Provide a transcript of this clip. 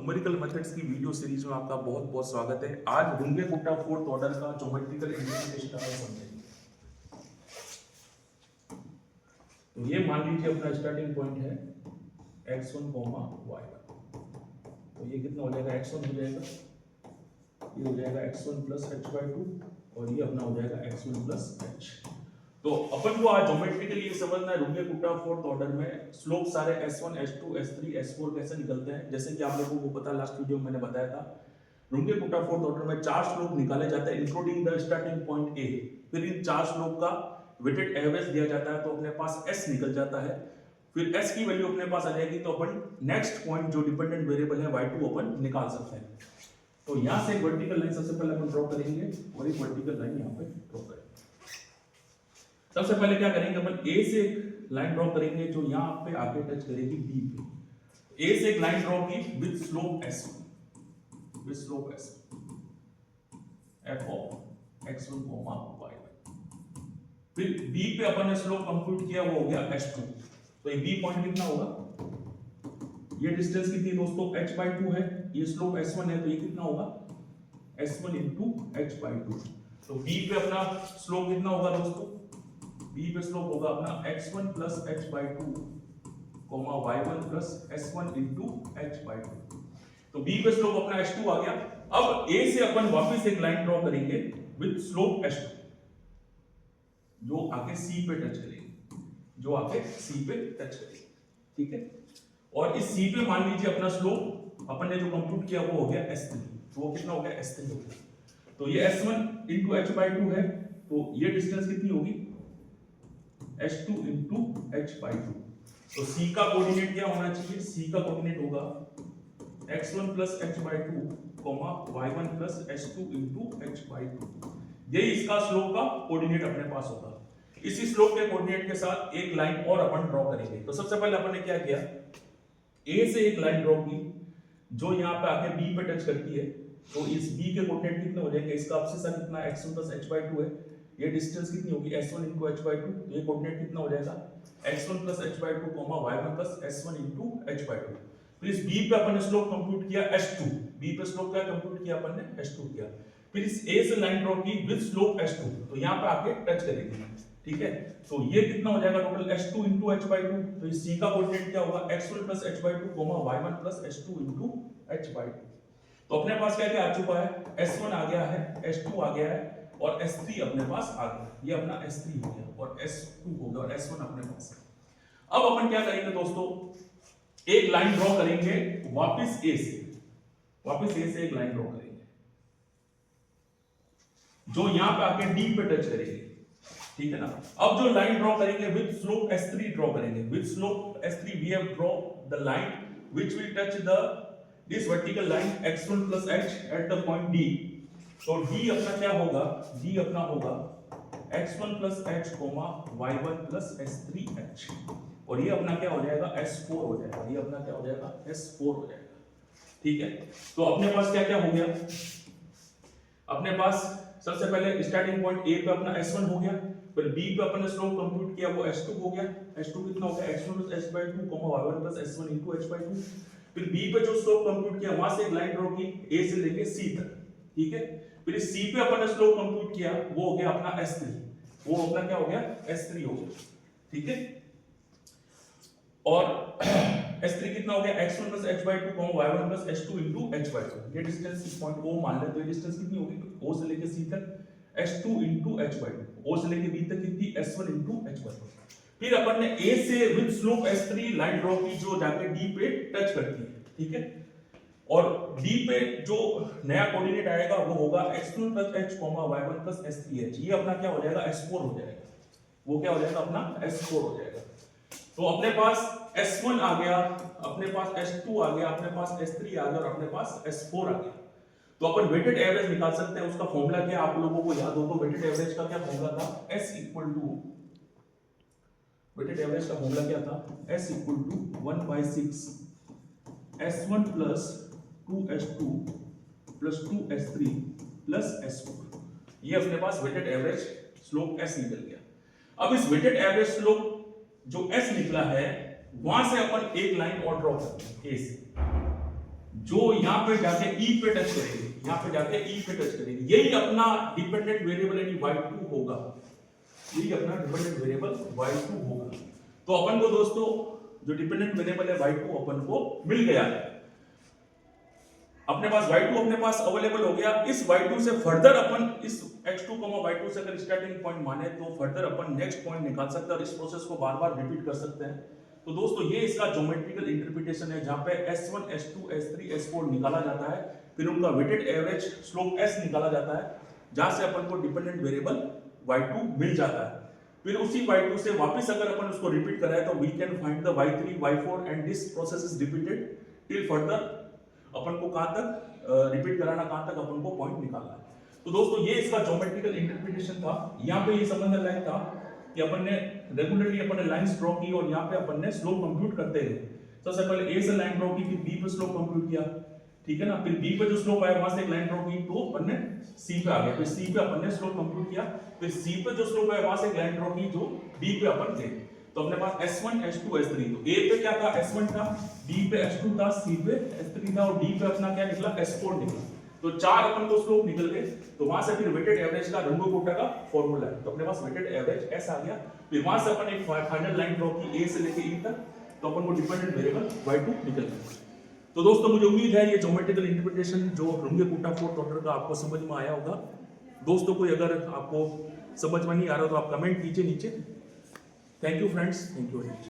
Numerical methods की video series में आपका बहुत बहुत स्वागत है। आज रुंगे-कोटा फोर्थ ऑर्डर का ज्योमेट्रिकल इंटरप्रिटेशन हम समझेंगे। तो ये मान लीजिए अपना स्टार्टिंग पॉइंट है x1, y1। तो ये कितना हो जाएगा, x1 हो जाएगा, ये हो जाएगा x1 प्लस h/2 और ये अपना हो जाएगा x1 प्लस h। तो अपन को आज ज्योमेट्रिकली ये समझना है रुंगे-कोटा फोर्थ ऑर्डर में स्लोप सारे s1, s2, s3, s4 कैसे निकलते हैं। जैसे कि आप लोगों को पता, लास्ट वीडियो में मैंने बताया था, रुंगे-कोटा फोर्थ ऑर्डर में 4 स्लोप निकाले जाते हैं including the starting point a। फिर इन 4 स्लोप का वेटेड एवरेज दिया जाता है तो अपने पास s निकल जाता है। फिर s की वैल्यू अपने पास आ जाएगी तो अपन नेक्स्ट पॉइंट जो डिपेंडेंट वेरिएबल है y2 अपन निकाल सकते हैं। तो यहां से एक वर्टिकल लाइन सबसे पहले अपन ड्रॉ करेंगे और एक वर्टिकल लाइन यहां पे ड्रॉ करेंगे। सबसे पहले क्या करेंगे, अपन A से एक लाइन ड्रॉ करेंगे जो यहां पे आके टच करेगी B पे। A से एक लाइन ड्रॉ की with slope S1, with slope S1 f of x1, y1। फिर B पे अपन ने स्लोप कंप्यूट किया, वो हो गया S2। तो ये B पॉइंट कितना होगा, ये डिस्टेंस कितनी दोस्तों h/2 है, ये स्लोप S1 है तो ये कितना होगा S1 into h/2। तो B पे अपना स्लोप कितना होगा दोस्तों, B पे स्लोप होगा अपना x1 plus h/2 y1 plus s1 into h/2। तो B पे स्लोप अपना h2 आ गया। अब A से अपन वापस एक लाइन ड्रॉ करेंगे विद स्लोप h2 जो आके C पे टच करेगी, जो आके C पे टच करेगी, ठीक है। और इस C पे मान लीजिए अपना स्लोप अपन ने जो कंप्यूट किया वो हो गया S3। तो वो कितना हो गया, S3 हो गया। तो ये S1 into h/2 है, तो ये डिस्टेंस कितनी होगी h2 into h/2। तो C का कोऑर्डिनेट क्या होना चाहिए, C का कोऑर्डिनेट होगा x1 plus h/2, y1 plus h2 into h/2। यही इसका स्लोप का कोऑर्डिनेट अपने पास होगा। इसी स्लोप के कोऑर्डिनेट के साथ एक लाइन और अपन ड्रॉ करेंगे। तो सबसे पहले अपन ने क्या किया, A से एक लाइन ड्रॉ की जो यहाँ पे आके B पे टच करती है। तो इस B के कोऑर्डिनेट कितने हो जाएंगे, इसका एब्सिस कितना x1 plus h/2 है, ये डिस्टेंस कितनी होगी s1 into h/2। तो ये कोऑर्डिनेट कितना हो जाएगा x1 plus h/2, y1 plus s1 into h/2। फिर इस B पे अपन ने स्लोप कंप्यूट किया s2। B पे स्लोप क्या कंप्यूट किया अपन ने, s2 किया। फिर इस A से लाइन ड्रॉ की विद स्लोप s2, तो यहाँ पे आके टच करेगी, ठीक है। तो ये कितना हो जाएगा टोटल s2 into h/2। तो इस C का कोऑर्डिनेट क्या होगा x1 plus h/2, y1 plus s2 into h/2। तो अपने पास क्या क्या आ चुका है, s1 आ गया है, s2 आ गया है और s3 अपने पास आ गया। ये अपना s3 हो गया और s2 हो गया और s1 अपने पास है। अब अपन क्या करेंगे दोस्तों, एक लाइन ड्रॉ करेंगे वापस A से, वापस A से एक लाइन ड्रॉ करेंगे जो यहां पे आके D पे टच करेगी, ठीक है ना। अब जो लाइन ड्रॉ करेंगे विद स्लोप s3 ड्रॉ करेंगे। With slope s3 we have draw the line which will touch the this vertical line x1 plus h at the point D। तो D अपना क्या होगा, D अपना होगा x1 plus h, y1 plus s3h और ये अपना क्या हो जाएगा s4 हो जाएगा। ये अपना क्या हो जाएगा, s4 हो जाएगा, ठीक है। तो अपने पास क्या क्या हो गया, अपने पास सबसे पहले स्टार्टिंग पॉइंट A पे अपना s1 हो गया, फिर B पे अपन ने स्लोप कंप्यूट किया वो s2 हो गया। s2 कितना हो गया x1 plus h/2, y1 plus s1 into h/2। फिर B पे जो स्लोप कंप्यूट किया वहां से एक लाइन ड्रॉ की A से लेके C तक, ठीक है। फिर इस C पे अपन ने स्लोप कंप्यूट किया वो हो गया अपना S3, वो अपना क्या हो गया S3 हो गया, ठीक है। और S3 कितना हो गया x1 plus h/2, y1 plus s2 into h/2। ये डिस्टेंस इस पॉइंट O मान ले, तो ये डिस्टेंस कितनी होगी O से लेके C तक s2 into h/2, O से लेके B तक कितनी s1 into h/2। फिर अपन ने A से with slope s3 line draw की जो जाके D पे टच करती है, ठीक है। और D पे जो नया कोऑर्डिनेट आएगा वो होगा x1 plus h, y1 plus s3h। ये अपना क्या हो जाएगा s4 हो जाएगा, वो क्या हो जाएगा अपना s4 हो जाएगा। तो अपने पास s1 आ गया, अपने पास s2 आ गया, अपने पास s3 आ गया और अपने पास s4 आ गया। तो अपन वेटेड एवरेज निकाल सकते हैं। उसका फॉर्मूला क्या, आप लोगों को याद हो तो वेटेड एवरेज का क्या फॉर्मूला था, s equal to, weighted average का फॉर्मूला क्या था, s equal to 1/6 s1 plus 2s2 plus 2s3 plus s4। ये अपने पास वेटेड एवरेज स्लोप s निकल गया। अब इस वेटेड एवरेज स्लोप जो s निकला है वहां से अपन एक लाइन और ड्रॉ करते हैं A से। जो यहाँ पे जाके ई पे टच करेगी, यहाँ पे जाके ई पे टच करेगी, यही अपना डिपेंडेंट वेरिएबल यानी y2 होगा, यही अपना डिपेंडेंट वेरिएबल y2 होगा। तो अपन को दोस्तों जो डिपेंडेंट वेरिएबल है y2 अपन को मिल गया है, अपने पास y2 अपने पास अवेलेबल हो गया। इस y2 से फर्दर अपन इस x2, y2 से अगर स्टार्टिंग पॉइंट माने तो फर्दर अपन नेक्स्ट पॉइंट निकाल सकते हैं और इस प्रोसेस को बार बार रिपीट कर सकते हैं। तो दोस्तों ये इसका ज्योमेट्रिकल इंटरप्रिटेशन है, जहां पे s1, s2, s3, s4 निकाला जाता है, फिर उनका वेटेड एवरेज स्लोप s निकाला जाता है, जहां से अपन को डिपेंडेंट वेरिएबल y2 मिल जाता है। फिर उसी y2 से वापस अगर अपन उसको रिपीट कराए तो we can find the y3, y4 and this process is repeated till further अपन को कहां तक रिपीट कराना, कहां तक अपन को पॉइंट निकालना है। तो दोस्तों ये इसका ज्योमेट्रिकल इंटरप्रिटेशन था। यहाँ पे ये समझना लायक था कि अपन ने रेगुलरली अपन ने लाइंस ड्रॉ की और यहाँ पे अपन ने स्लोप कंप्यूट करते गए। सबसे पहले ए से लाइन ड्रॉ की, फिर बी पे स्लोप कंप्यूट किया, ठीक है ना, फिर बी पे जो स्लोप आया वहां से एक लाइन ड्रॉ की तो अपन ने सी पे आ गया, फिर सी पे अपन ने स्लोप कंप्यूट किया, फिर सी पे जो स्लोप आया वहां से एक लाइन ड्रॉ की जो डी पे अपन गए। तो अपने पास s1, s2, s3, तो a पे क्या था s1 था, b पे s2 था, c पे s3 था और d पे अपना क्या निकला s4 निकला। तो चार अपन को स्लोप निकल गए। तो वहां से फिर वेटेड एवरेज का रंगो-कोटा का फॉर्मूला है, तो अपने पास वेटेड एवरेज s आ गया। फिर वहां से अपन एक फाइनल लाइन ड्रॉ की a से लेके e तक, तो अपन को डिपेंडेंट वेरिएबल y2 निकल गया। तो दोस्तों मुझे उम्मीद है ये ज्योमेट्रिकल इंटरप्रिटेशन जो रंगे-कोटा फोर्थ ऑर्डर का आपको समझ में आया होगा। दोस्तों कोई अगर आपको समझ में नहीं आ रहा तो आप कमेंट कीजिए नीचे। Thank you friends, thank you very much.